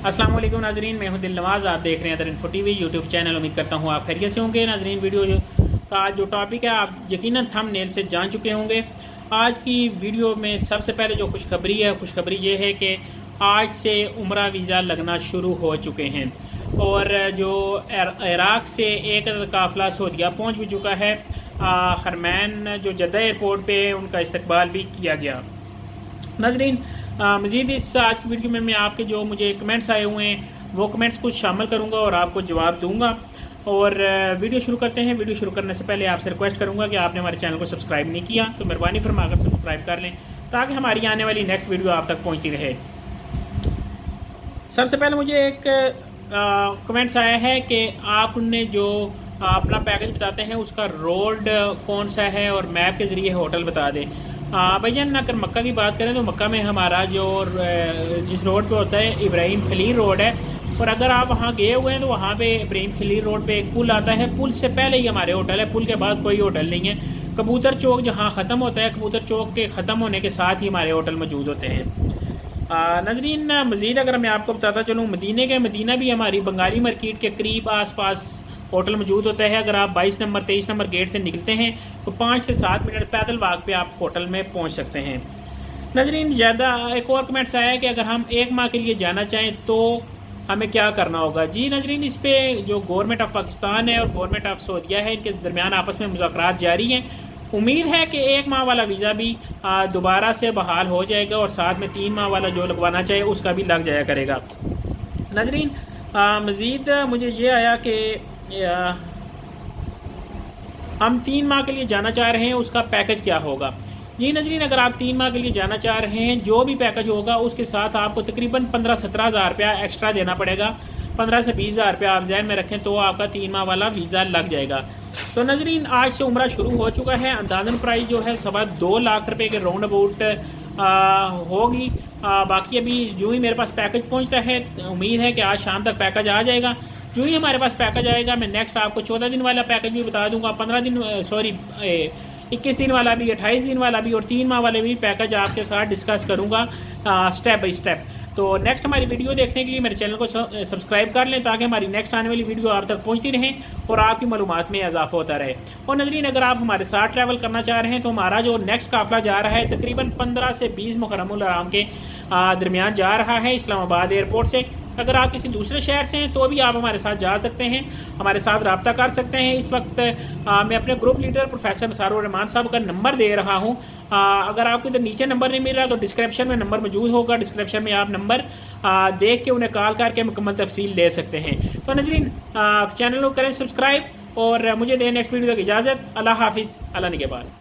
अस्सलाम वालेकुम नाजरीन, मैं हूं दिल नवाज़। आप देख रहे हैं other info TV YouTube channel. उम्मीद करता हूं आप खैरियत से होंगे। नाजरीन, वीडियो का जो टॉपिक है आप यकीनन थंबनेल से जान चुके होंगे। आज की वीडियो में सबसे पहले जो खुशखबरी है, खुशखबरी ये है कि आज से उम्रा वीज़ा लगना शुरू हो चुके हैं और जो इराक़ से एक काफ़िला सऊदीया पहुँच भी चुका है। हरमैन जो जद्दा एयरपोर्ट पे उनका इस्तकबाल भी किया गया। नाजरीन, मज़ीद इस आज की वीडियो में मैं आपके जो मुझे कमेंट्स आए हुए हैं वो कमेंट्स कुछ शामिल करूंगा और आपको जवाब दूंगा। और वीडियो शुरू करते हैं। वीडियो शुरू करने से पहले आपसे रिक्वेस्ट करूंगा कि आपने हमारे चैनल को सब्सक्राइब नहीं किया तो मेहरबानी फरमाकर सब्सक्राइब कर लें ताकि हमारी आने वाली नेक्स्ट वीडियो आप तक पहुँचती रहे। सबसे पहले मुझे एक कमेंट्स आया है कि आपने जो अपना पैकेज बताते हैं उसका रोड कौन सा है और मैप के ज़रिए होटल बता दें। भाईजान, अगर मक्का की बात करें तो मक्का में हमारा जो जिस रोड पे होता है इब्राहिम खलील रोड है, और अगर आप वहाँ गए हुए हैं तो वहाँ पे इब्राहिम खलील रोड पे एक पुल आता है। पुल से पहले ही हमारे होटल है, पुल के बाद कोई होटल नहीं है। कबूतर चौक जहाँ ख़त्म होता है, कबूतर चौक के ख़त्म होने के साथ ही हमारे होटल मौजूद होते हैं। नाजरीन, मज़ीद अगर मैं आपको बताता चलूँ, मदीना भी हमारी बंगाली मार्केट के करीब आसपास होटल मौजूद होता है। अगर आप 22 नंबर 23 नंबर गेट से निकलते हैं तो 5 से 7 मिनट पैदल वाक पे आप होटल में पहुंच सकते हैं। नाजरीन, ज़्यादा एक और कमेंट्स आया है कि अगर हम 1 माह के लिए जाना चाहें तो हमें क्या करना होगा। जी नाजरीन, इस पे जो गवर्नमेंट ऑफ पाकिस्तान है और गवर्नमेंट ऑफ सऊदीया है, इनके दरमियान आपस में मुज़ाकरात जारी हैं। उम्मीद है कि 1 माह वाला वीज़ा भी दोबारा से बहाल हो जाएगा और साथ में 3 माह वाला जो लगवाना चाहिए उसका भी लग जाया करेगा। नाजरीन, मज़ीद मुझे ये आया कि हम 3 माह के लिए जाना चाह रहे हैं, उसका पैकेज क्या होगा। जी नाजरीन, अगर आप 3 माह के लिए जाना चाह रहे हैं, जो भी पैकेज होगा उसके साथ आपको तकरीबन 15-17 हज़ार रुपया एक्स्ट्रा देना पड़ेगा। 15 से 20 हज़ार रुपया आप ज़हन में रखें तो आपका 3 माह वाला वीज़ा लग जाएगा। तो नाजरीन, आज से उम्रा शुरू हो चुका है। अंदाज़न प्राइस जो है 2.25 लाख रुपये के राउंड अबाउट होगी। बाकी अभी जो ही मेरे पास पैकेज पहुँचता है, उम्मीद है कि आज शाम तक पैकेज आ जाएगा। जो ही हमारे पास पैकेज आएगा मैं नेक्स्ट आपको 14 दिन वाला पैकेज भी बता दूंगा, 21 दिन वाला भी, 28 दिन वाला भी और 3 माह वाले भी पैकेज आपके साथ डिस्कस करूंगा स्टेप बाय स्टेप। तो नेक्स्ट हमारी वीडियो देखने के लिए मेरे चैनल को सब्सक्राइब कर लें ताकि हमारी नेक्स्ट आने वाली वीडियो आप तक पहुंचती रहे और आपकी मालूमात में इजाफा होता रहे। और नाज़रीन, अगर आप हमारे साथ ट्रैवल करना चाह रहे हैं तो हमारा जो नेक्स्ट काफ़िला जा रहा है तकरीबन 15 से 20 मुकर्रमुल हराम के दरमियान जा रहा है इस्लामाबाद एयरपोर्ट से। अगर आप किसी दूसरे शहर से हैं तो भी आप हमारे साथ जा सकते हैं, हमारे साथ रब्ता कर सकते हैं। इस वक्त मैं अपने ग्रुप लीडर प्रोफेसर नसारुर रहमान साहब का नंबर दे रहा हूं। अगर आपको इधर नीचे नंबर नहीं मिल रहा तो डिस्क्रिप्शन में नंबर मौजूद होगा, डिस्क्रिप्शन में आप नंबर देख के उन्हें कॉल करके मुकम्मल तफसील ले सकते हैं। तो नाज़रीन, चैनल को करें सब्सक्राइब और मुझे दें नेक्स्ट वीडियो की इजाज़त। अल्लाह हाफिज़, अल्लाह निगहबान।